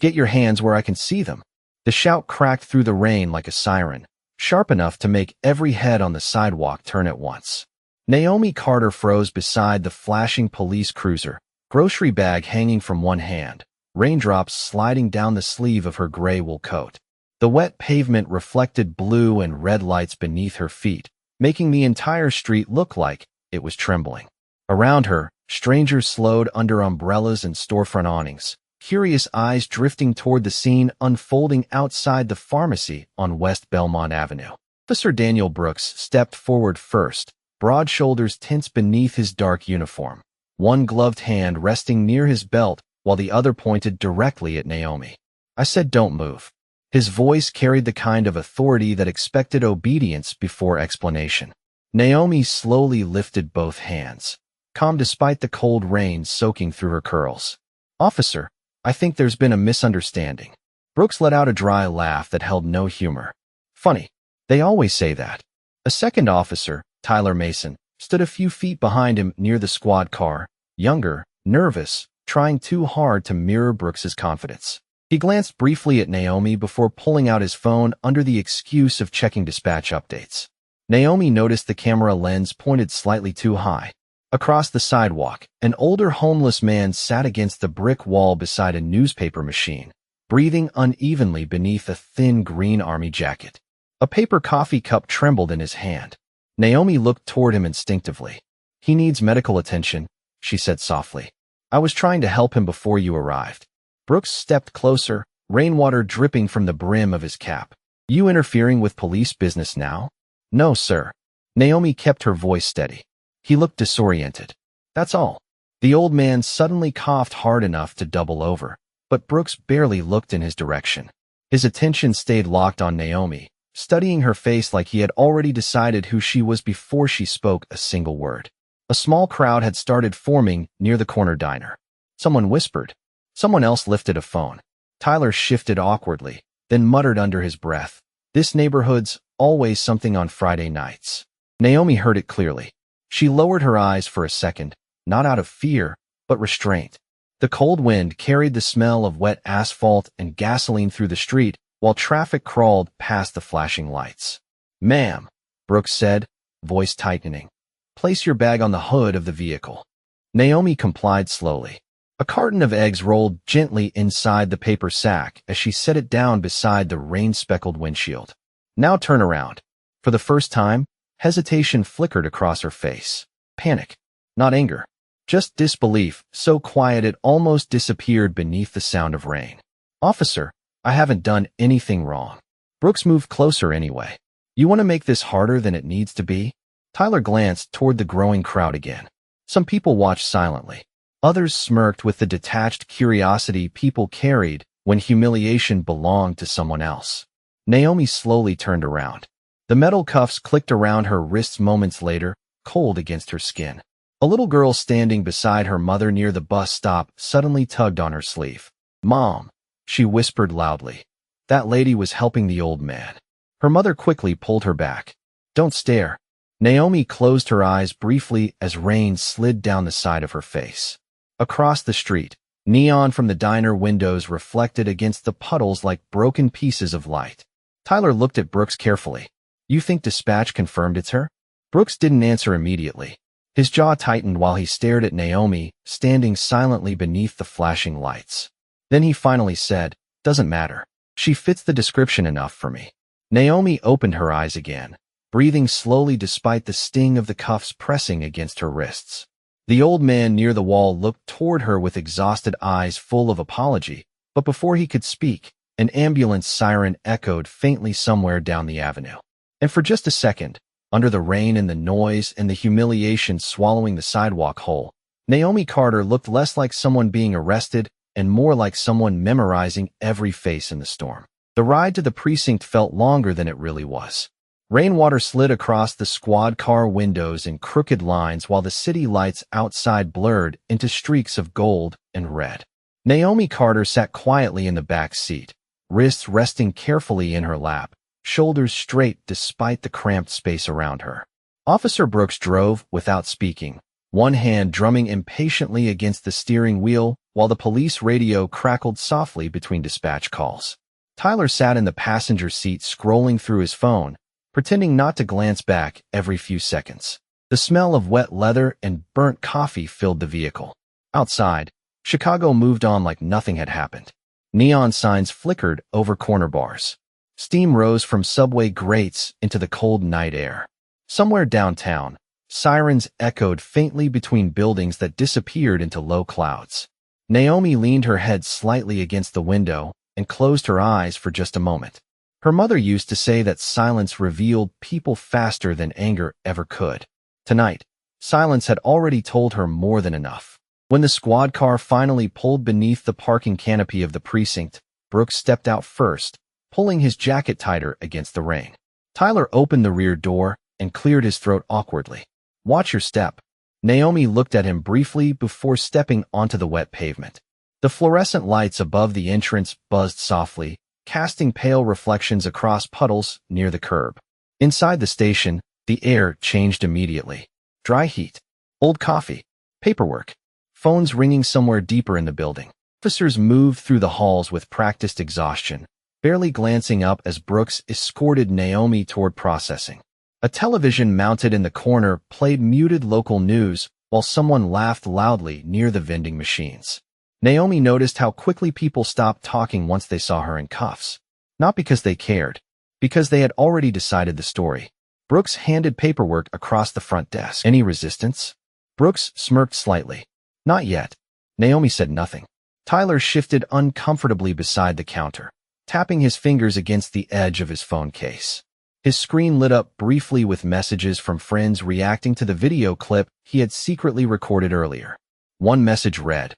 Get your hands where I can see them. The shout cracked through the rain like a siren, sharp enough to make every head on the sidewalk turn at once. Naomi Carter froze beside the flashing police cruiser, grocery bag hanging from one hand, raindrops sliding down the sleeve of her gray wool coat. The wet pavement reflected blue and red lights beneath her feet, making the entire street look like it was trembling. Around her, strangers slowed under umbrellas and storefront awnings, curious eyes drifting toward the scene unfolding outside the pharmacy on West Belmont Avenue. Officer Daniel Brooks stepped forward first, broad shoulders tense beneath his dark uniform, one gloved hand resting near his belt while the other pointed directly at Naomi. I said don't move. His voice carried the kind of authority that expected obedience before explanation. Naomi slowly lifted both hands, calm despite the cold rain soaking through her curls. Officer, I think there's been a misunderstanding. Brooks let out a dry laugh that held no humor. Funny. They always say that. A second officer, Tyler Mason, stood a few feet behind him near the squad car, younger, nervous, trying too hard to mirror Brooks's confidence. He glanced briefly at Naomi before pulling out his phone under the excuse of checking dispatch updates. Naomi noticed the camera lens pointed slightly too high. Across the sidewalk, an older homeless man sat against the brick wall beside a newspaper machine, breathing unevenly beneath a thin green army jacket. A paper coffee cup trembled in his hand. Naomi looked toward him instinctively. He needs medical attention, she said softly. I was trying to help him before you arrived. Brooks stepped closer, rainwater dripping from the brim of his cap. You interfering with police business now? No, sir. Naomi kept her voice steady. He looked disoriented. That's all. The old man suddenly coughed hard enough to double over, but Brooks barely looked in his direction. His attention stayed locked on Naomi, studying her face like he had already decided who she was before she spoke a single word. A small crowd had started forming near the corner diner. Someone whispered. Someone else lifted a phone. Tyler shifted awkwardly, then muttered under his breath, "This neighborhood's always something on Friday nights." Naomi heard it clearly. She lowered her eyes for a second, not out of fear, but restraint. The cold wind carried the smell of wet asphalt and gasoline through the street while traffic crawled past the flashing lights. "Ma'am," Brooks said, voice tightening, "place your bag on the hood of the vehicle." Naomi complied slowly. A carton of eggs rolled gently inside the paper sack as she set it down beside the rain-speckled windshield. Now turn around. For the first time, hesitation flickered across her face. Panic, not anger, just disbelief, so quiet it almost disappeared beneath the sound of rain. "Officer, I haven't done anything wrong." Brooks moved closer anyway. "You want to make this harder than it needs to be?" Tyler glanced toward the growing crowd again. Some people watched silently. Others smirked with the detached curiosity people carried when humiliation belonged to someone else. Naomi slowly turned around. The metal cuffs clicked around her wrists moments later, cold against her skin. A little girl standing beside her mother near the bus stop suddenly tugged on her sleeve. "Mom," she whispered loudly. That lady was helping the old man. Her mother quickly pulled her back. "Don't stare." Naomi closed her eyes briefly as rain slid down the side of her face. Across the street, neon from the diner windows reflected against the puddles like broken pieces of light. Tyler looked at Brooks carefully. "You think dispatch confirmed it's her?" Brooks didn't answer immediately. His jaw tightened while he stared at Naomi, standing silently beneath the flashing lights. Then he finally said, "Doesn't matter. She fits the description enough for me." Naomi opened her eyes again, breathing slowly despite the sting of the cuffs pressing against her wrists. The old man near the wall looked toward her with exhausted eyes full of apology, but before he could speak, an ambulance siren echoed faintly somewhere down the avenue. And for just a second, under the rain and the noise and the humiliation swallowing the sidewalk whole, Naomi Carter looked less like someone being arrested and more like someone memorizing every face in the storm. The ride to the precinct felt longer than it really was. Rainwater slid across the squad car windows in crooked lines while the city lights outside blurred into streaks of gold and red. Naomi Carter sat quietly in the back seat, wrists resting carefully in her lap, shoulders straight despite the cramped space around her. Officer Brooks drove without speaking, one hand drumming impatiently against the steering wheel while the police radio crackled softly between dispatch calls. Tyler sat in the passenger seat scrolling through his phone, pretending not to glance back every few seconds. The smell of wet leather and burnt coffee filled the vehicle. Outside, Chicago moved on like nothing had happened. Neon signs flickered over corner bars. Steam rose from subway grates into the cold night air. Somewhere downtown, sirens echoed faintly between buildings that disappeared into low clouds. Naomi leaned her head slightly against the window and closed her eyes for just a moment. Her mother used to say that silence revealed people faster than anger ever could. Tonight, silence had already told her more than enough. When the squad car finally pulled beneath the parking canopy of the precinct, Brooks stepped out first, pulling his jacket tighter against the rain. Tyler opened the rear door and cleared his throat awkwardly. "Watch your step." Naomi looked at him briefly before stepping onto the wet pavement. The fluorescent lights above the entrance buzzed softly, casting pale reflections across puddles near the curb. Inside the station, the air changed immediately. Dry heat, old coffee, paperwork, phones ringing somewhere deeper in the building. Officers moved through the halls with practiced exhaustion, barely glancing up as Brooks escorted Naomi toward processing. A television mounted in the corner played muted local news while someone laughed loudly near the vending machines. Naomi noticed how quickly people stopped talking once they saw her in cuffs. Not because they cared, because they had already decided the story. Brooks handed paperwork across the front desk. "Any resistance?" Brooks smirked slightly. "Not yet." Naomi said nothing. Tyler shifted uncomfortably beside the counter, tapping his fingers against the edge of his phone case. His screen lit up briefly with messages from friends reacting to the video clip he had secretly recorded earlier. One message read,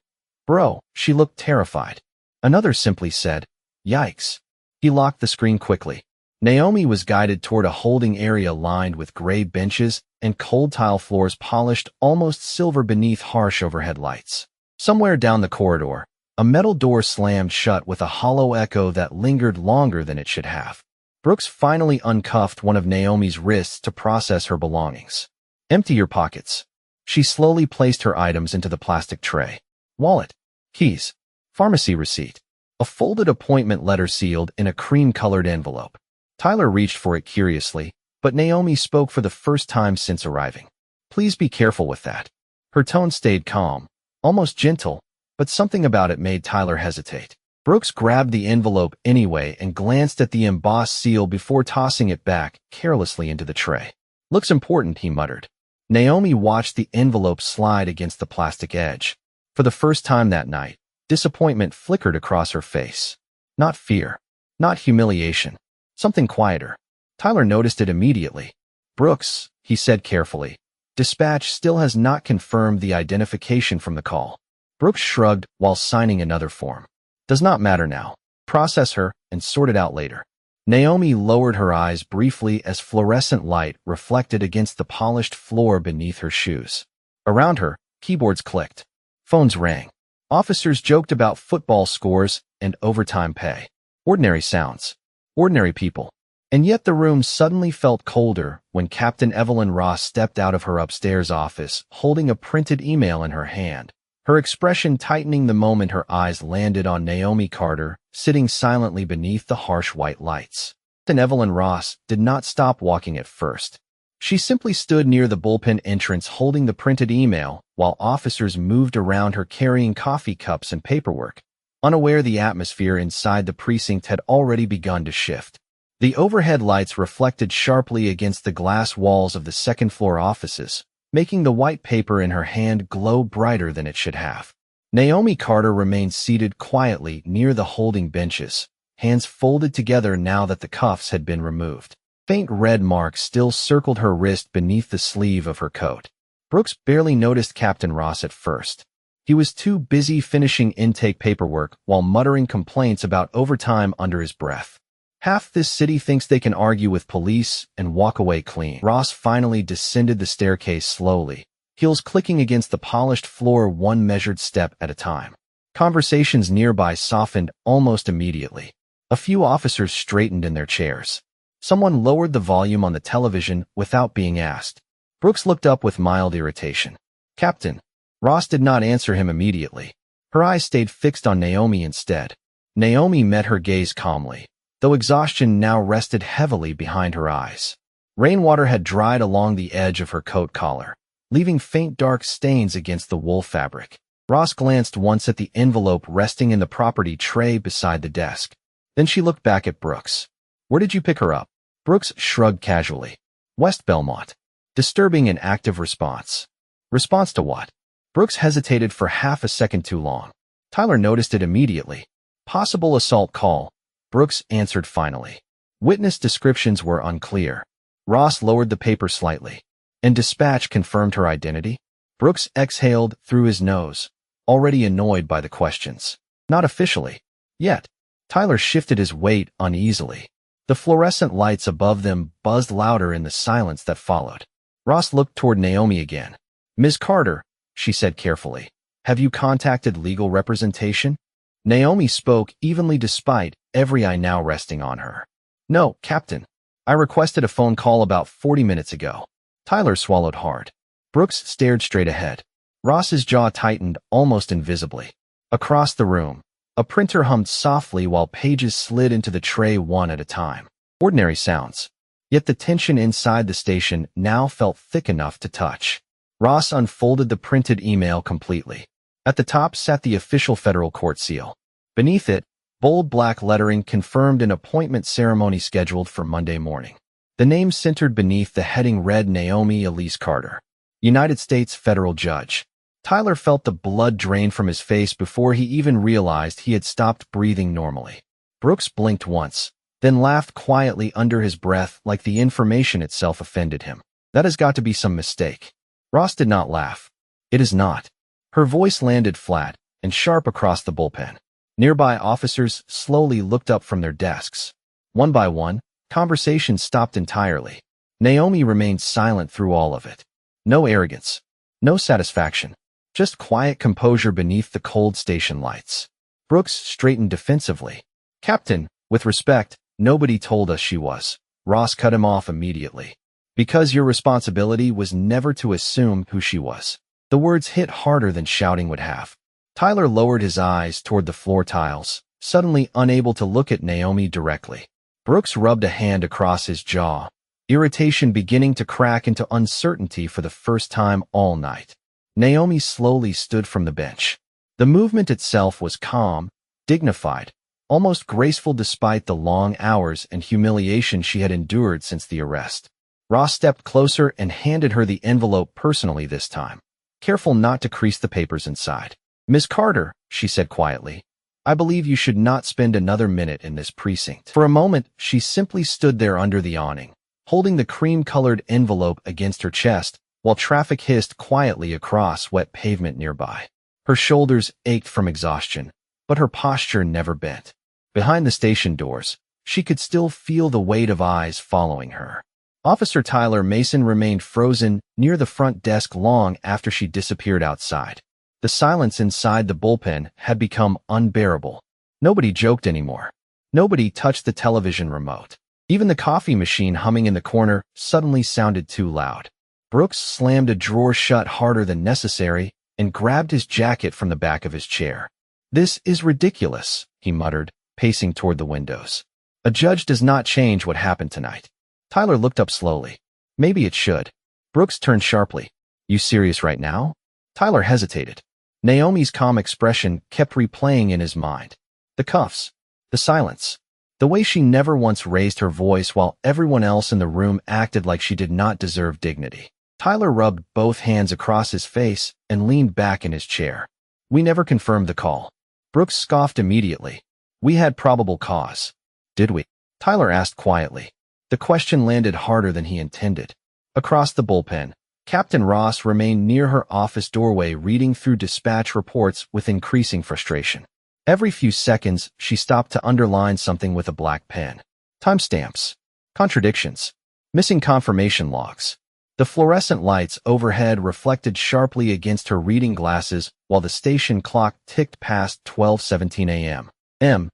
"Bro, she looked terrified." Another simply said, "Yikes." He locked the screen quickly. Naomi was guided toward a holding area lined with gray benches and cold tile floors polished almost silver beneath harsh overhead lights. Somewhere down the corridor, a metal door slammed shut with a hollow echo that lingered longer than it should have. Brooks finally uncuffed one of Naomi's wrists to process her belongings. "Empty your pockets." She slowly placed her items into the plastic tray. Wallet, keys, pharmacy receipt, a folded appointment letter sealed in a cream-colored envelope. Tyler reached for it curiously, but Naomi spoke for the first time since arriving. "Please be careful with that." Her tone stayed calm, almost gentle, but something about it made Tyler hesitate. Brooks grabbed the envelope anyway and glanced at the embossed seal before tossing it back carelessly into the tray. "Looks important," he muttered. Naomi watched the envelope slide against the plastic edge. For the first time that night, disappointment flickered across her face. Not fear, not humiliation, something quieter. Tyler noticed it immediately. "Brooks," he said carefully, "dispatch still has not confirmed the identification from the call." Brooks shrugged while signing another form. "Does not matter now. Process her and sort it out later." Naomi lowered her eyes briefly as fluorescent light reflected against the polished floor beneath her shoes. Around her, keyboards clicked. Phones rang. Officers joked about football scores and overtime pay. Ordinary sounds. Ordinary people. And yet the room suddenly felt colder when Captain Evelyn Ross stepped out of her upstairs office, holding a printed email in her hand. Her expression tightening the moment her eyes landed on Naomi Carter, sitting silently beneath the harsh white lights. Captain Evelyn Ross did not stop walking at first. She simply stood near the bullpen entrance holding the printed email, while officers moved around her carrying coffee cups and paperwork. Unaware the atmosphere inside the precinct had already begun to shift. The overhead lights reflected sharply against the glass walls of the second-floor offices, making the white paper in her hand glow brighter than it should have. Naomi Carter remained seated quietly near the holding benches, hands folded together now that the cuffs had been removed. Faint red marks still circled her wrist beneath the sleeve of her coat. Brooks barely noticed Captain Ross at first. He was too busy finishing intake paperwork while muttering complaints about overtime under his breath. "Half this city thinks they can argue with police and walk away clean." Ross finally descended the staircase slowly, heels clicking against the polished floor one measured step at a time. Conversations nearby softened almost immediately. A few officers straightened in their chairs. Someone lowered the volume on the television without being asked. Brooks looked up with mild irritation. Captain. Ross did not answer him immediately. Her eyes stayed fixed on Naomi instead. Naomi met her gaze calmly, though exhaustion now rested heavily behind her eyes. Rainwater had dried along the edge of her coat collar, leaving faint dark stains against the wool fabric. Ross glanced once at the envelope resting in the property tray beside the desk. Then she looked back at Brooks. Where did you pick her up? Brooks shrugged casually. West Belmont. Disturbing and active response. Response to what? Brooks hesitated for half a second too long. Tyler noticed it immediately. Possible assault call. Brooks answered finally. Witness descriptions were unclear. Ross lowered the paper slightly. And dispatch confirmed her identity? Brooks exhaled through his nose, already annoyed by the questions. Not officially. Yet. Tyler shifted his weight uneasily. The fluorescent lights above them buzzed louder in the silence that followed. Ross looked toward Naomi again. Ms. Carter, she said carefully, have you contacted legal representation? Naomi spoke evenly despite every eye now resting on her. No, Captain. I requested a phone call about 40 minutes ago. Tyler swallowed hard. Brooks stared straight ahead. Ross's jaw tightened almost invisibly. Across the room, a printer hummed softly while pages slid into the tray one at a time. Ordinary sounds. Yet the tension inside the station now felt thick enough to touch. Ross unfolded the printed email completely. At the top sat the official federal court seal. Beneath it, bold black lettering confirmed an appointment ceremony scheduled for Monday morning. The name centered beneath the heading read Naomi Elise Carter, United States federal judge. Tyler felt the blood drain from his face before he even realized he had stopped breathing normally. Brooks blinked once, then laughed quietly under his breath like the information itself offended him. That has got to be some mistake. Ross did not laugh. It is not. Her voice landed flat and sharp across the bullpen. Nearby officers slowly looked up from their desks. One by one, conversation stopped entirely. Naomi remained silent through all of it. No arrogance. No satisfaction. Just quiet composure beneath the cold station lights. Brooks straightened defensively. Captain, with respect, nobody told us she was. Ross cut him off immediately. Because your responsibility was never to assume who she was. The words hit harder than shouting would have. Tyler lowered his eyes toward the floor tiles, suddenly unable to look at Naomi directly. Brooks rubbed a hand across his jaw, irritation beginning to crack into uncertainty for the first time all night. Naomi slowly stood from the bench. The movement itself was calm, dignified, almost graceful despite the long hours and humiliation she had endured since the arrest. Ross stepped closer and handed her the envelope personally this time, careful not to crease the papers inside. Ms. Carter, she said quietly, I believe you should not spend another minute in this precinct. For a moment, she simply stood there under the awning, holding the cream-colored envelope against her chest, while traffic hissed quietly across wet pavement nearby. Her shoulders ached from exhaustion, but her posture never bent. Behind the station doors, she could still feel the weight of eyes following her. Officer Tyler Mason remained frozen near the front desk long after she disappeared outside. The silence inside the bullpen had become unbearable. Nobody joked anymore. Nobody touched the television remote. Even the coffee machine humming in the corner suddenly sounded too loud. Brooks slammed a drawer shut harder than necessary and grabbed his jacket from the back of his chair. This is ridiculous, he muttered, pacing toward the windows. A judge does not change what happened tonight. Tyler looked up slowly. Maybe it should. Brooks turned sharply. You serious right now? Tyler hesitated. Naomi's calm expression kept replaying in his mind. The cuffs. The silence. The way she never once raised her voice while everyone else in the room acted like she did not deserve dignity. Tyler rubbed both hands across his face and leaned back in his chair. We never confirmed the call. Brooks scoffed immediately. We had probable cause. Did we? Tyler asked quietly. The question landed harder than he intended. Across the bullpen, Captain Ross remained near her office doorway reading through dispatch reports with increasing frustration. Every few seconds, she stopped to underline something with a black pen. Timestamps. Contradictions. Missing confirmation logs. The fluorescent lights overhead reflected sharply against her reading glasses while the station clock ticked past 12:17 a.m.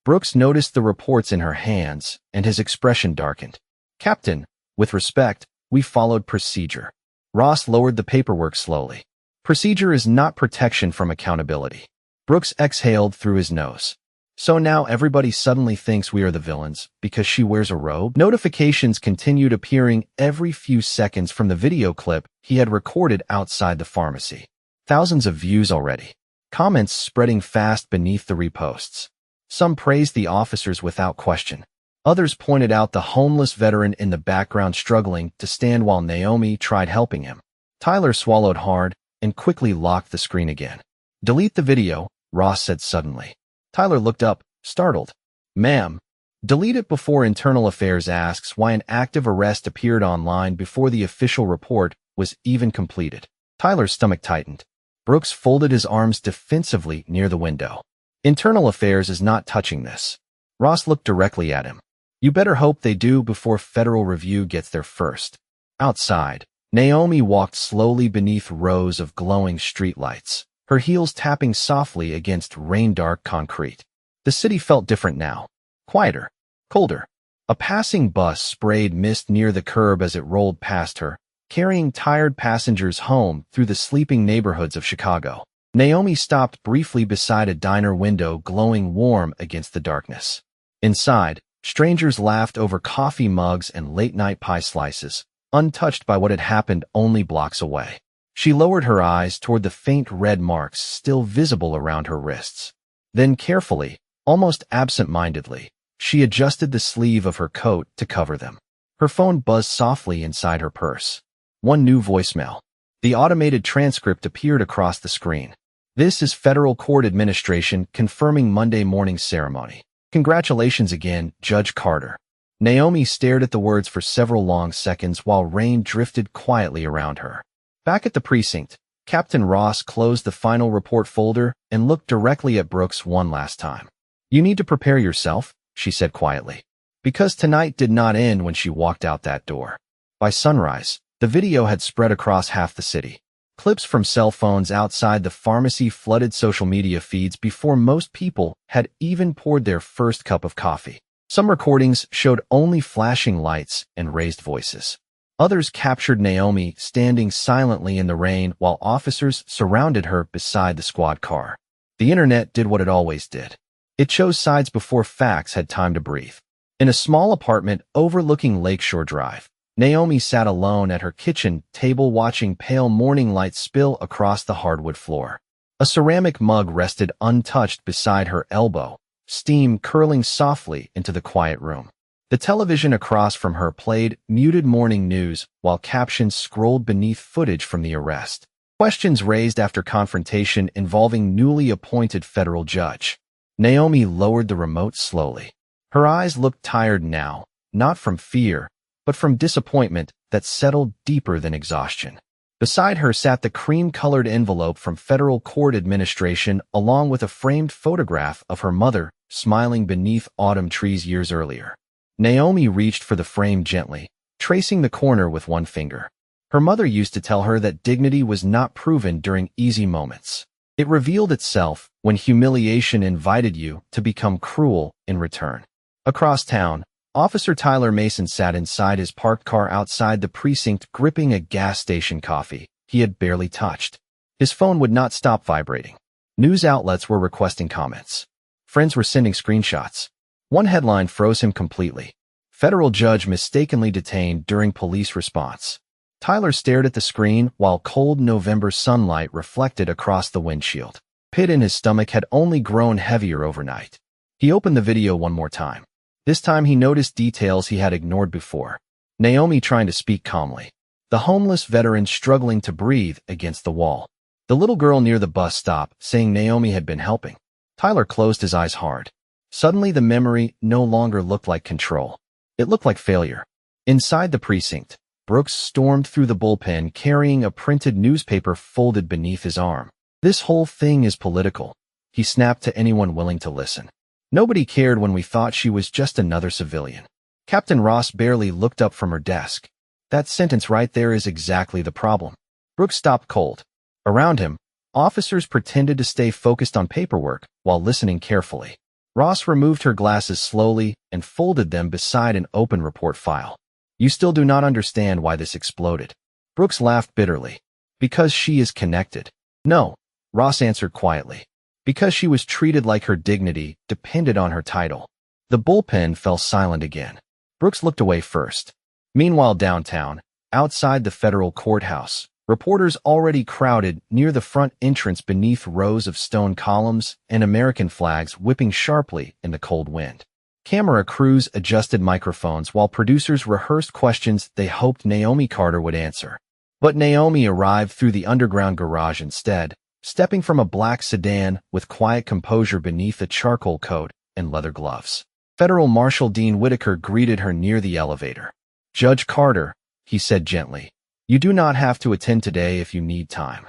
Brooks noticed the reports in her hands, and his expression darkened. Captain, with respect, we followed procedure. Ross lowered the paperwork slowly. Procedure is not protection from accountability. Brooks exhaled through his nose. So now everybody suddenly thinks we are the villains because she wears a robe? Notifications continued appearing every few seconds from the video clip he had recorded outside the pharmacy. Thousands of views already. Comments spreading fast beneath the reposts. Some praised the officers without question. Others pointed out the homeless veteran in the background struggling to stand while Naomi tried helping him. Tyler swallowed hard and quickly locked the screen again. "Delete the video," Ross said suddenly. Tyler looked up, startled. "Ma'am." "Delete it before Internal Affairs asks why an active arrest appeared online before the official report was even completed." Tyler's stomach tightened. Brooks folded his arms defensively near the window. "Internal Affairs is not touching this." Ross looked directly at him. "You better hope they do before federal review gets there first." Outside, Naomi walked slowly beneath rows of glowing streetlights, her heels tapping softly against rain-dark concrete. The city felt different now. Quieter. Colder. A passing bus sprayed mist near the curb as it rolled past her, carrying tired passengers home through the sleeping neighborhoods of Chicago. Naomi stopped briefly beside a diner window glowing warm against the darkness. Inside, strangers laughed over coffee mugs and late-night pie slices, untouched by what had happened only blocks away. She lowered her eyes toward the faint red marks still visible around her wrists. Then carefully, almost absent-mindedly, she adjusted the sleeve of her coat to cover them. Her phone buzzed softly inside her purse. One new voicemail. The automated transcript appeared across the screen. "This is Federal Court Administration confirming Monday morning's ceremony. Congratulations again, Judge Carter." Naomi stared at the words for several long seconds while rain drifted quietly around her. Back at the precinct, Captain Ross closed the final report folder and looked directly at Brooks one last time. "You need to prepare yourself," she said quietly, because tonight did not end when she walked out that door. By sunrise, the video had spread across half the city. Clips from cell phones outside the pharmacy flooded social media feeds before most people had even poured their first cup of coffee. Some recordings showed only flashing lights and raised voices. Others captured Naomi standing silently in the rain while officers surrounded her beside the squad car. The internet did what it always did. It chose sides before facts had time to breathe. In a small apartment overlooking Lakeshore Drive, Naomi sat alone at her kitchen table watching pale morning light spill across the hardwood floor. A ceramic mug rested untouched beside her elbow, steam curling softly into the quiet room. The television across from her played muted morning news while captions scrolled beneath footage from the arrest. Questions raised after confrontation involving newly appointed federal judge. Naomi lowered the remote slowly. Her eyes looked tired now, not from fear, but from disappointment that settled deeper than exhaustion. Beside her sat the cream-colored envelope from Federal Court Administration along with a framed photograph of her mother smiling beneath autumn trees years earlier. Naomi reached for the frame gently, tracing the corner with one finger. Her mother used to tell her that dignity was not proven during easy moments. It revealed itself when humiliation invited you to become cruel in return. Across town, Officer Tyler Mason sat inside his parked car outside the precinct gripping a gas station coffee he had barely touched. His phone would not stop vibrating. News outlets were requesting comments. Friends were sending screenshots. One headline froze him completely. Federal judge mistakenly detained during police response. Tyler stared at the screen while cold November sunlight reflected across the windshield. Pit in his stomach had only grown heavier overnight. He opened the video one more time. This time he noticed details he had ignored before. Naomi trying to speak calmly. The homeless veteran struggling to breathe against the wall. The little girl near the bus stop saying Naomi had been helping. Tyler closed his eyes hard. Suddenly the memory no longer looked like control. It looked like failure. Inside the precinct, Brooks stormed through the bullpen carrying a printed newspaper folded beneath his arm. "This whole thing is political," he snapped to anyone willing to listen. "Nobody cared when we thought she was just another civilian." Captain Ross barely looked up from her desk. That sentence right there is exactly the problem. Brooks stopped cold. Around him, officers pretended to stay focused on paperwork while listening carefully. Ross removed her glasses slowly and folded them beside an open report file. "You still do not understand why this exploded." Brooks laughed bitterly. "Because she is connected." No, Ross answered quietly. Because she was treated like her dignity depended on her title. The bullpen fell silent again. Brooks looked away first. Meanwhile downtown, outside the federal courthouse, reporters already crowded near the front entrance beneath rows of stone columns and American flags whipping sharply in the cold wind. Camera crews adjusted microphones while producers rehearsed questions they hoped Naomi Carter would answer. But Naomi arrived through the underground garage instead, stepping from a black sedan with quiet composure beneath a charcoal coat and leather gloves. Federal Marshal Dean Whitaker greeted her near the elevator. "Judge Carter," he said gently, "you do not have to attend today if you need time."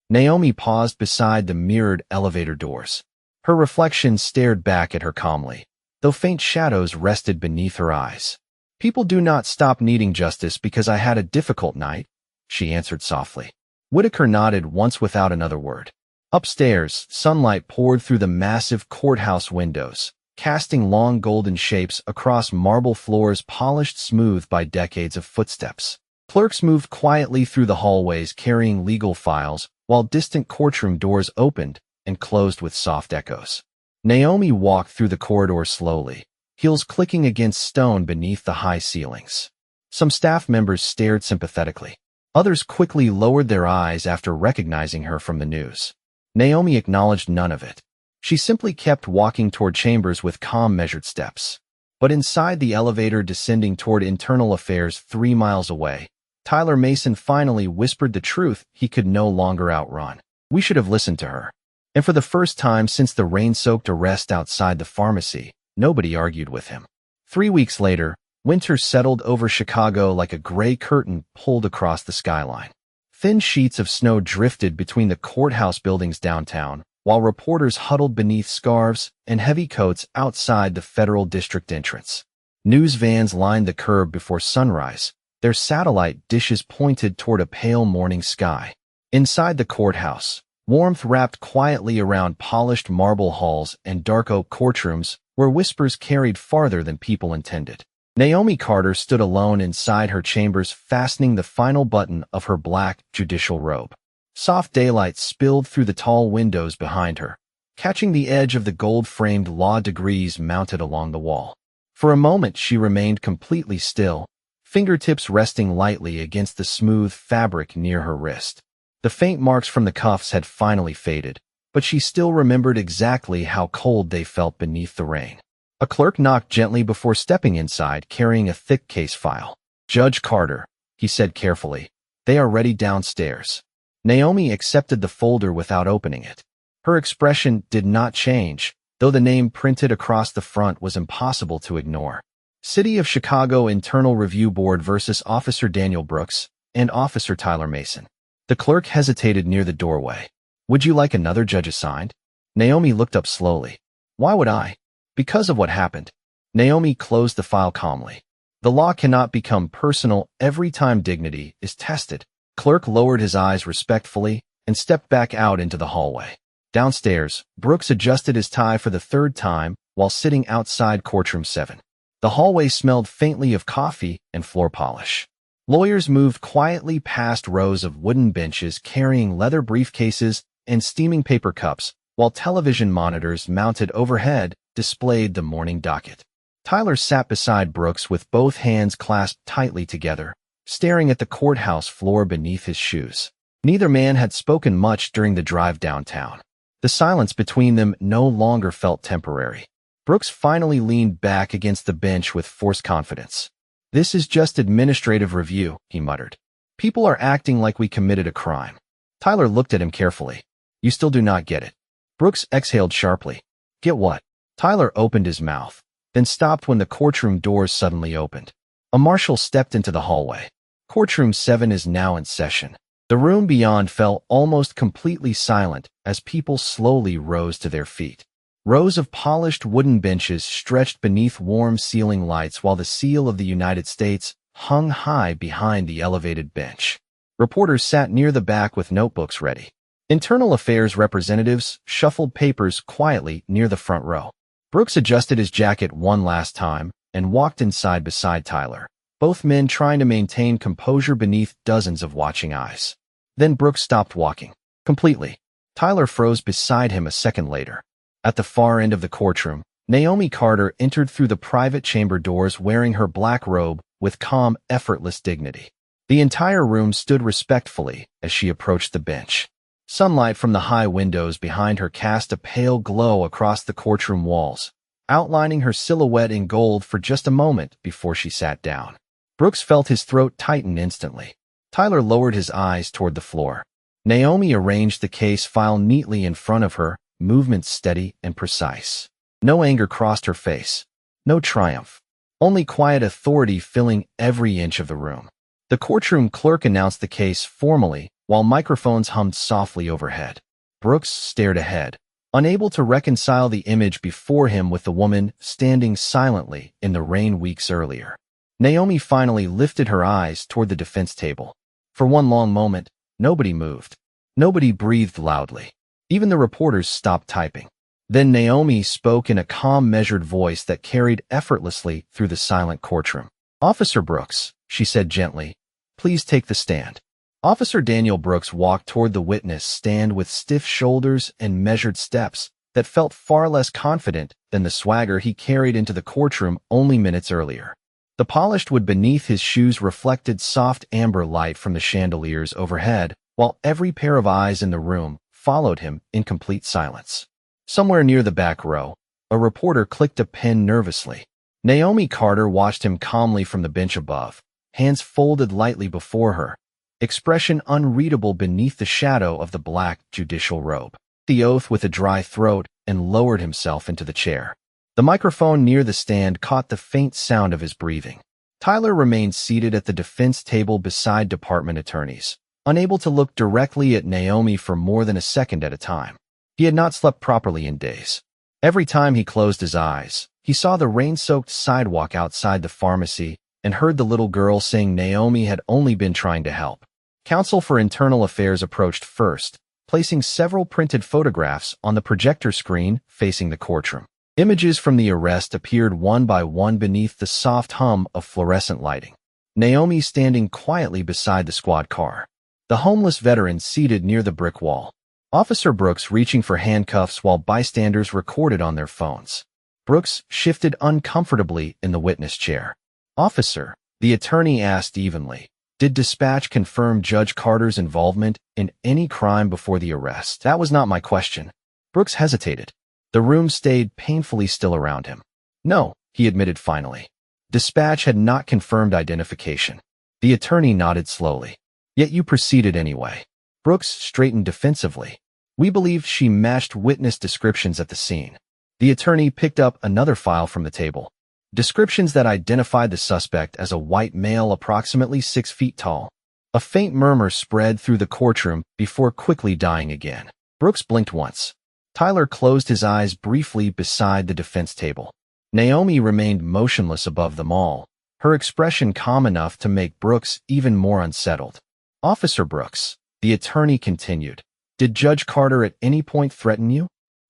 Naomi paused beside the mirrored elevator doors. Her reflection stared back at her calmly, though faint shadows rested beneath her eyes. "People do not stop needing justice because I had a difficult night," she answered softly. Whitaker nodded once without another word. Upstairs, sunlight poured through the massive courthouse windows, casting long golden shapes across marble floors polished smooth by decades of footsteps. Clerks moved quietly through the hallways carrying legal files, while distant courtroom doors opened and closed with soft echoes. Naomi walked through the corridor slowly, heels clicking against stone beneath the high ceilings. Some staff members stared sympathetically. Others quickly lowered their eyes after recognizing her from the news. Naomi acknowledged none of it. She simply kept walking toward chambers with calm, measured steps. But inside the elevator descending toward internal affairs 3 miles away, Tyler Mason finally whispered the truth he could no longer outrun. We should have listened to her. And for the first time since the rain-soaked arrest outside the pharmacy, nobody argued with him. 3 weeks later, winter settled over Chicago like a gray curtain pulled across the skyline. Thin sheets of snow drifted between the courthouse buildings downtown, while reporters huddled beneath scarves and heavy coats outside the federal district entrance. News vans lined the curb before sunrise, their satellite dishes pointed toward a pale morning sky. Inside the courthouse, warmth wrapped quietly around polished marble halls and dark oak courtrooms where whispers carried farther than people intended. Naomi Carter stood alone inside her chambers, fastening the final button of her black judicial robe. Soft daylight spilled through the tall windows behind her, catching the edge of the gold-framed law degrees mounted along the wall. For a moment she remained completely still, fingertips resting lightly against the smooth fabric near her wrist. The faint marks from the cuffs had finally faded, but she still remembered exactly how cold they felt beneath the rain. A clerk knocked gently before stepping inside, carrying a thick case file. "Judge Carter," he said carefully, "they are ready downstairs." Naomi accepted the folder without opening it. Her expression did not change, though the name printed across the front was impossible to ignore. City of Chicago Internal Review Board versus Officer Daniel Brooks and Officer Tyler Mason. The clerk hesitated near the doorway. "Would you like another judge assigned?" Naomi looked up slowly. "Why would I?" "Because of what happened." Naomi closed the file calmly. "The law cannot become personal every time dignity is tested." Clerk lowered his eyes respectfully and stepped back out into the hallway. Downstairs, Brooks adjusted his tie for the 3rd time while sitting outside courtroom 7. The hallway smelled faintly of coffee and floor polish. Lawyers moved quietly past rows of wooden benches carrying leather briefcases and steaming paper cups, while television monitors mounted overhead displayed the morning docket. Tyler sat beside Brooks with both hands clasped tightly together, staring at the courthouse floor beneath his shoes. Neither man had spoken much during the drive downtown. The silence between them no longer felt temporary. Brooks finally leaned back against the bench with forced confidence. "This is just administrative review," he muttered. "People are acting like we committed a crime." Tyler looked at him carefully. "You still do not get it." Brooks exhaled sharply. "Get what?" Tyler opened his mouth, then stopped when the courtroom doors suddenly opened. A marshal stepped into the hallway. Courtroom 7 is now in session. The room beyond fell almost completely silent as people slowly rose to their feet. Rows of polished wooden benches stretched beneath warm ceiling lights while the seal of the United States hung high behind the elevated bench. Reporters sat near the back with notebooks ready. Internal affairs representatives shuffled papers quietly near the front row. Brooks adjusted his jacket one last time and walked inside beside Tyler, both men trying to maintain composure beneath dozens of watching eyes. Then Brooks stopped walking. Completely. Tyler froze beside him a second later. At the far end of the courtroom, Naomi Carter entered through the private chamber doors wearing her black robe with calm, effortless dignity. The entire room stood respectfully as she approached the bench. Sunlight from the high windows behind her cast a pale glow across the courtroom walls, outlining her silhouette in gold for just a moment before she sat down. Brooks felt his throat tighten instantly. Tyler lowered his eyes toward the floor. Naomi arranged the case file neatly in front of her, movements steady and precise. No anger crossed her face. No triumph. Only quiet authority filling every inch of the room. The courtroom clerk announced the case formally, while microphones hummed softly overhead. Brooks stared ahead, unable to reconcile the image before him with the woman standing silently in the rain weeks earlier. Naomi finally lifted her eyes toward the defense table. For one long moment, nobody moved. Nobody breathed loudly. Even the reporters stopped typing. Then Naomi spoke in a calm, measured voice that carried effortlessly through the silent courtroom. "Officer Brooks," she said gently, "please take the stand." Officer Daniel Brooks walked toward the witness stand with stiff shoulders and measured steps that felt far less confident than the swagger he carried into the courtroom only minutes earlier. The polished wood beneath his shoes reflected soft amber light from the chandeliers overhead, while every pair of eyes in the room followed him in complete silence. Somewhere near the back row, a reporter clicked a pen nervously. Naomi Carter watched him calmly from the bench above, hands folded lightly before her, expression unreadable beneath the shadow of the black judicial robe. The oath with a dry throat and lowered himself into the chair. The microphone near the stand caught the faint sound of his breathing. Tyler remained seated at the defense table beside department attorneys, unable to look directly at Naomi for more than a second at a time. He had not slept properly in days. Every time he closed his eyes, he saw the rain-soaked sidewalk outside the pharmacy and heard the little girl saying Naomi had only been trying to help. Counsel for Internal Affairs approached first, placing several printed photographs on the projector screen facing the courtroom. Images from the arrest appeared one by one beneath the soft hum of fluorescent lighting. Naomi standing quietly beside the squad car. The homeless veteran seated near the brick wall. Officer Brooks reaching for handcuffs while bystanders recorded on their phones. Brooks shifted uncomfortably in the witness chair. "Officer," the attorney asked evenly, "did dispatch confirm Judge Carter's involvement in any crime before the arrest?" "That was not my question." Brooks hesitated. The room stayed painfully still around him. "No," he admitted finally. Dispatch had not confirmed identification. The attorney nodded slowly. "Yet you proceeded anyway." Brooks straightened defensively. "We believed she matched witness descriptions at the scene." The attorney picked up another file from the table. Descriptions that identified the suspect as a white male approximately 6 feet tall. A faint murmur spread through the courtroom before quickly dying again. Brooks blinked once. Tyler closed his eyes briefly beside the defense table. Naomi remained motionless above them all, her expression calm enough to make Brooks even more unsettled. "Officer Brooks," the attorney continued, "did Judge Carter at any point threaten you?"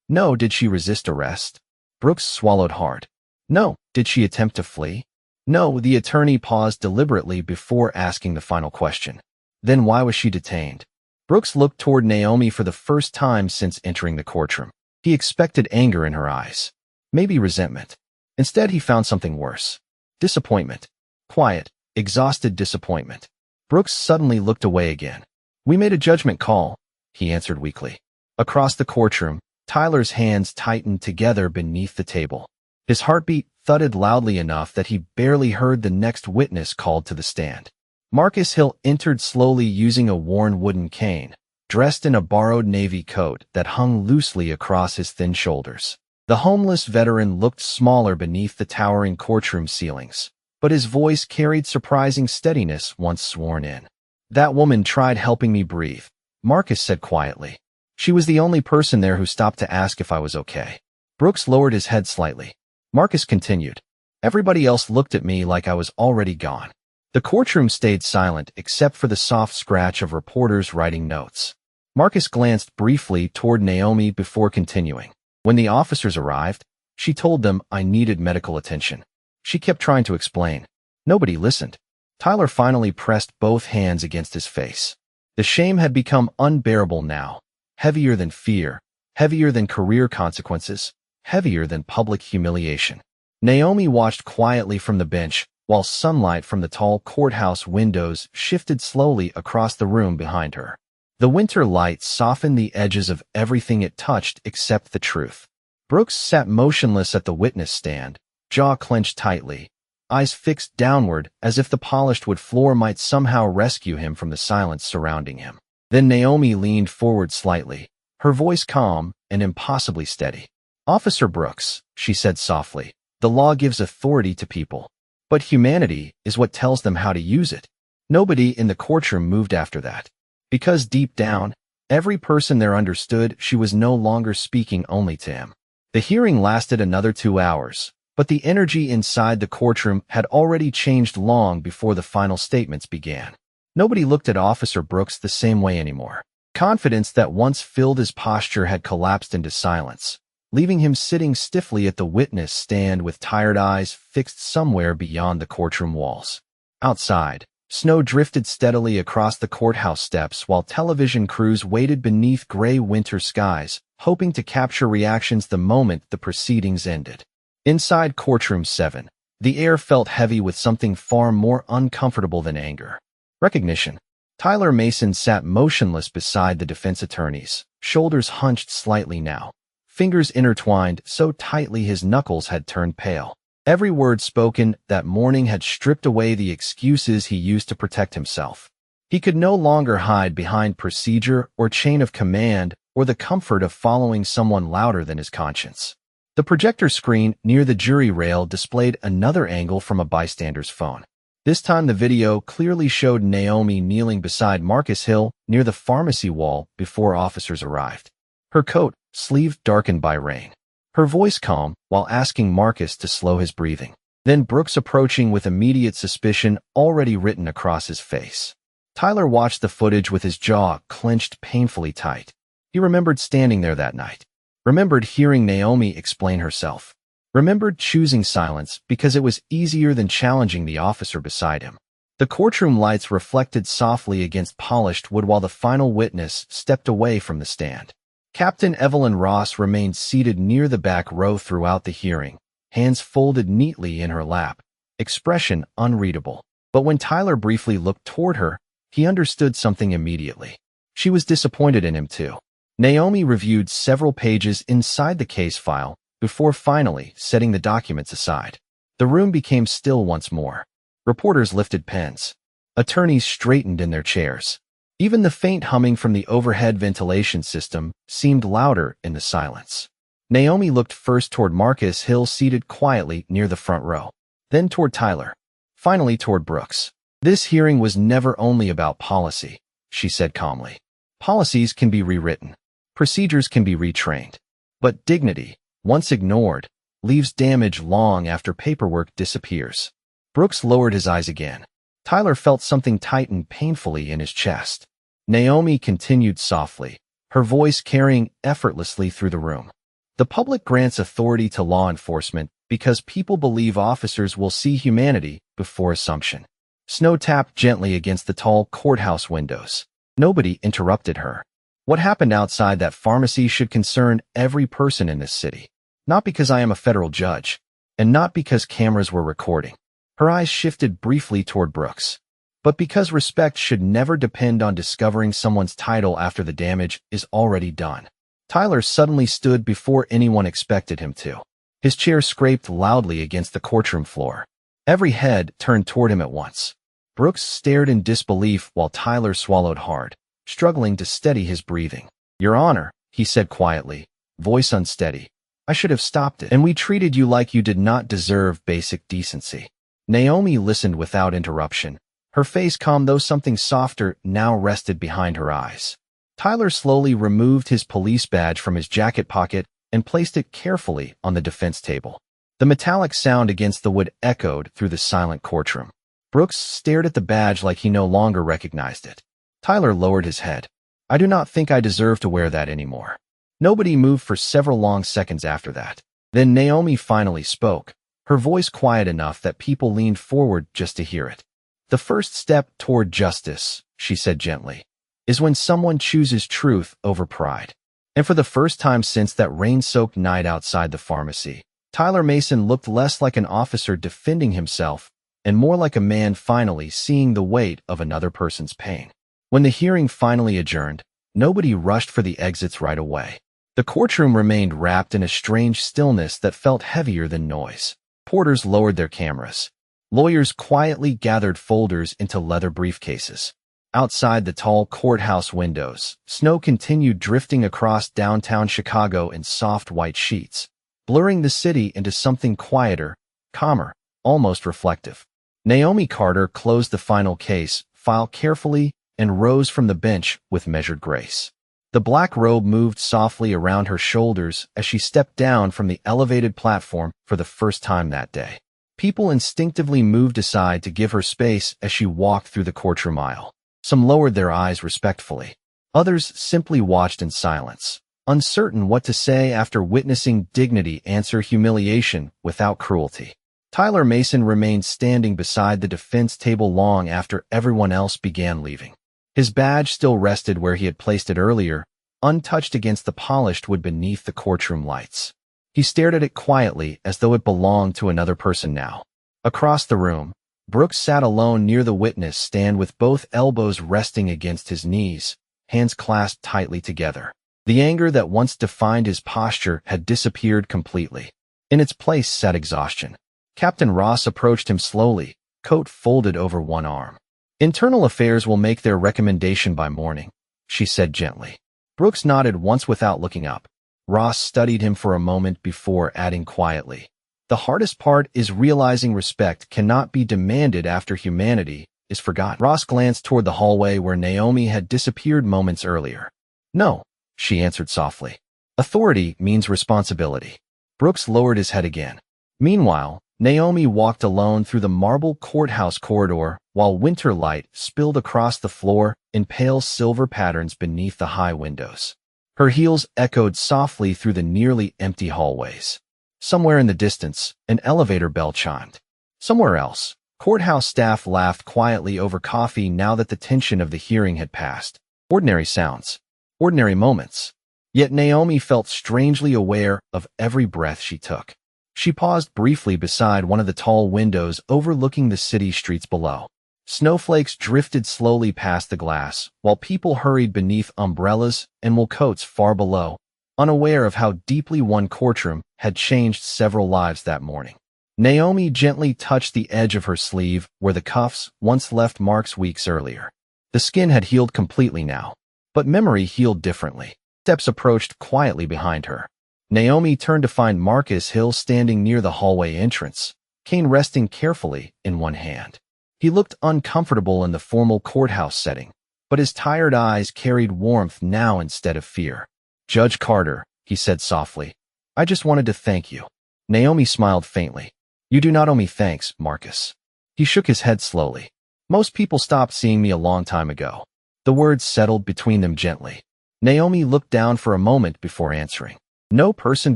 "No." "Did she resist arrest?" Brooks swallowed hard. "No." "Did she attempt to flee?" "No." The attorney paused deliberately before asking the final question. "Then why was she detained?" Brooks looked toward Naomi for the first time since entering the courtroom. He expected anger in her eyes. Maybe resentment. Instead, he found something worse. Disappointment. Quiet, exhausted disappointment. Brooks suddenly looked away again. "We made a judgment call," he answered weakly. Across the courtroom, Tyler's hands tightened together beneath the table. His heartbeat thudded loudly enough that he barely heard the next witness called to the stand. Marcus Hill entered slowly using a worn wooden cane, dressed in a borrowed navy coat that hung loosely across his thin shoulders. The homeless veteran looked smaller beneath the towering courtroom ceilings, but his voice carried surprising steadiness once sworn in. "That woman tried helping me breathe," Marcus said quietly. "She was the only person there who stopped to ask if I was okay." Brooks lowered his head slightly. Marcus continued. "Everybody else looked at me like I was already gone." The courtroom stayed silent except for the soft scratch of reporters writing notes. Marcus glanced briefly toward Naomi before continuing. "When the officers arrived, she told them I needed medical attention. She kept trying to explain. Nobody listened." Tyler finally pressed both hands against his face. The shame had become unbearable now, heavier than fear, heavier than career consequences, heavier than public humiliation. Naomi watched quietly from the bench, while sunlight from the tall courthouse windows shifted slowly across the room behind her. The winter light softened the edges of everything it touched except the truth. Brooks sat motionless at the witness stand, jaw clenched tightly, eyes fixed downward as if the polished wood floor might somehow rescue him from the silence surrounding him. Then Naomi leaned forward slightly, her voice calm and impossibly steady. "Officer Brooks," she said softly, "the law gives authority to people, but humanity is what tells them how to use it." Nobody in the courtroom moved after that, because deep down, every person there understood she was no longer speaking only to him. The hearing lasted another 2 hours, but the energy inside the courtroom had already changed long before the final statements began. Nobody looked at Officer Brooks the same way anymore. Confidence that once filled his posture had collapsed into silence, leaving him sitting stiffly at the witness stand with tired eyes fixed somewhere beyond the courtroom walls. Outside, snow drifted steadily across the courthouse steps while television crews waited beneath gray winter skies, hoping to capture reactions the moment the proceedings ended. Inside courtroom 7, the air felt heavy with something far more uncomfortable than anger. Recognition. Tyler Mason sat motionless beside the defense attorneys, shoulders hunched slightly now, fingers intertwined so tightly his knuckles had turned pale. Every word spoken that morning had stripped away the excuses he used to protect himself. He could no longer hide behind procedure or chain of command or the comfort of following someone louder than his conscience. The projector screen near the jury rail displayed another angle from a bystander's phone. This time the video clearly showed Naomi kneeling beside Marcus Hill near the pharmacy wall before officers arrived. Her coat, sleeve darkened by rain. Her voice calm while asking Marcus to slow his breathing. Then Brooks approaching with immediate suspicion already written across his face. Tyler watched the footage with his jaw clenched painfully tight. He remembered standing there that night. Remembered hearing Naomi explain herself. Remembered choosing silence because it was easier than challenging the officer beside him. The courtroom lights reflected softly against polished wood while the final witness stepped away from the stand. Captain Evelyn Ross remained seated near the back row throughout the hearing, hands folded neatly in her lap, expression unreadable. But when Tyler briefly looked toward her, he understood something immediately. She was disappointed in him too. Naomi reviewed several pages inside the case file before finally setting the documents aside. The room became still once more. Reporters lifted pens. Attorneys straightened in their chairs. Even the faint humming from the overhead ventilation system seemed louder in the silence. Naomi looked first toward Marcus Hill seated quietly near the front row, then toward Tyler, finally toward Brooks. "This hearing was never only about policy," she said calmly. "Policies can be rewritten. Procedures can be retrained. But dignity, once ignored, leaves damage long after paperwork disappears." Brooks lowered his eyes again. Tyler felt something tighten painfully in his chest. Naomi continued softly, her voice carrying effortlessly through the room. "The public grants authority to law enforcement because people believe officers will see humanity before assumption." Snow tapped gently against the tall courthouse windows. Nobody interrupted her. "What happened outside that pharmacy should concern every person in this city. Not because I am a federal judge, and not because cameras were recording." Her eyes shifted briefly toward Brooks. "But because respect should never depend on discovering someone's title after the damage is already done." Tyler suddenly stood before anyone expected him to. His chair scraped loudly against the courtroom floor. Every head turned toward him at once. Brooks stared in disbelief while Tyler swallowed hard, struggling to steady his breathing. "Your Honor," he said quietly, voice unsteady, "I should have stopped it, and we treated you like you did not deserve basic decency." Naomi listened without interruption. Her face calm though something softer now rested behind her eyes. Tyler slowly removed his police badge from his jacket pocket and placed it carefully on the defense table. The metallic sound against the wood echoed through the silent courtroom. Brooks stared at the badge like he no longer recognized it. Tyler lowered his head. "I do not think I deserve to wear that anymore." Nobody moved for several long seconds after that. Then Naomi finally spoke, her voice quiet enough that people leaned forward just to hear it. "The first step toward justice," she said gently, is when someone chooses truth over pride. And for the first time since that rain-soaked night outside the pharmacy, Tyler Mason looked less like an officer defending himself and more like a man finally seeing the weight of another person's pain. When the hearing finally adjourned, nobody rushed for the exits right away. The courtroom remained wrapped in a strange stillness that felt heavier than noise. Porters lowered their cameras. Lawyers quietly gathered folders into leather briefcases. Outside the tall courthouse windows, snow continued drifting across downtown Chicago in soft white sheets, blurring the city into something quieter, calmer, almost reflective. Naomi Carter closed the final case file carefully and rose from the bench with measured grace. The black robe moved softly around her shoulders as she stepped down from the elevated platform for the first time that day. People instinctively moved aside to give her space as she walked through the courtroom aisle. Some lowered their eyes respectfully. Others simply watched in silence, uncertain what to say after witnessing dignity answer humiliation without cruelty. Tyler Mason remained standing beside the defense table long after everyone else began leaving. His badge still rested where he had placed it earlier, untouched against the polished wood beneath the courtroom lights. He stared at it quietly as though it belonged to another person now. Across the room, Brooks sat alone near the witness stand with both elbows resting against his knees, hands clasped tightly together. The anger that once defined his posture had disappeared completely. In its place sat exhaustion. Captain Ross approached him slowly, coat folded over one arm. "Internal Affairs will make their recommendation by morning," she said gently. Brooks nodded once without looking up. Ross studied him for a moment before adding quietly, "The hardest part is realizing respect cannot be demanded after humanity is forgotten." Ross glanced toward the hallway where Naomi had disappeared moments earlier. "No," she answered softly. "Authority means responsibility." Brooks lowered his head again. Meanwhile, Naomi walked alone through the marble courthouse corridor while winter light spilled across the floor in pale silver patterns beneath the high windows. Her heels echoed softly through the nearly empty hallways. Somewhere in the distance, an elevator bell chimed. Somewhere else, courthouse staff laughed quietly over coffee now that the tension of the hearing had passed. Ordinary sounds. Ordinary moments. Yet Naomi felt strangely aware of every breath she took. She paused briefly beside one of the tall windows overlooking the city streets below. Snowflakes drifted slowly past the glass, while people hurried beneath umbrellas and wool coats far below, unaware of how deeply one courtroom had changed several lives that morning. Naomi gently touched the edge of her sleeve where the cuffs once left marks weeks earlier. The skin had healed completely now, but memory healed differently. Steps approached quietly behind her. Naomi turned to find Marcus Hill standing near the hallway entrance, cane resting carefully in one hand. He looked uncomfortable in the formal courthouse setting, but his tired eyes carried warmth now instead of fear. "Judge Carter," he said softly, "I just wanted to thank you." Naomi smiled faintly. "You do not owe me thanks, Marcus." He shook his head slowly. "Most people stopped seeing me a long time ago." The words settled between them gently. Naomi looked down for a moment before answering. "No person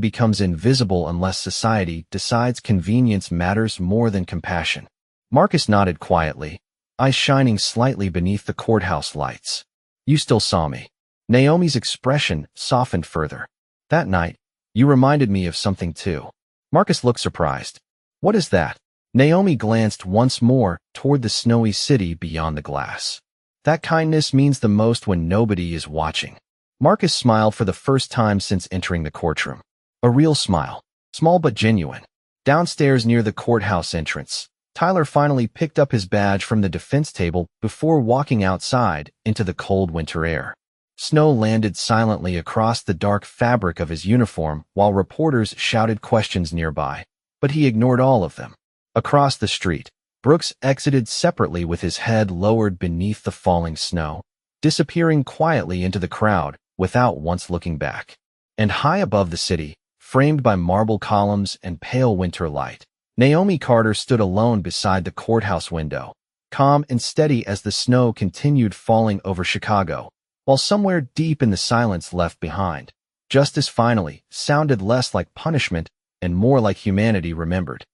becomes invisible unless society decides convenience matters more than compassion." Marcus nodded quietly, eyes shining slightly beneath the courthouse lights. "You still saw me." Naomi's expression softened further. "That night, you reminded me of something too." Marcus looked surprised. "What is that?" Naomi glanced once more toward the snowy city beyond the glass. "That kindness means the most when nobody is watching." Marcus smiled for the first time since entering the courtroom. A real smile, small but genuine. Downstairs near the courthouse entrance, Tyler finally picked up his badge from the defense table before walking outside into the cold winter air. Snow landed silently across the dark fabric of his uniform while reporters shouted questions nearby, but he ignored all of them. Across the street, Brooks exited separately with his head lowered beneath the falling snow, disappearing quietly into the crowd without once looking back. And high above the city, framed by marble columns and pale winter light, Naomi Carter stood alone beside the courthouse window, calm and steady as the snow continued falling over Chicago, while somewhere deep in the silence left behind, justice finally sounded less like punishment and more like humanity remembered.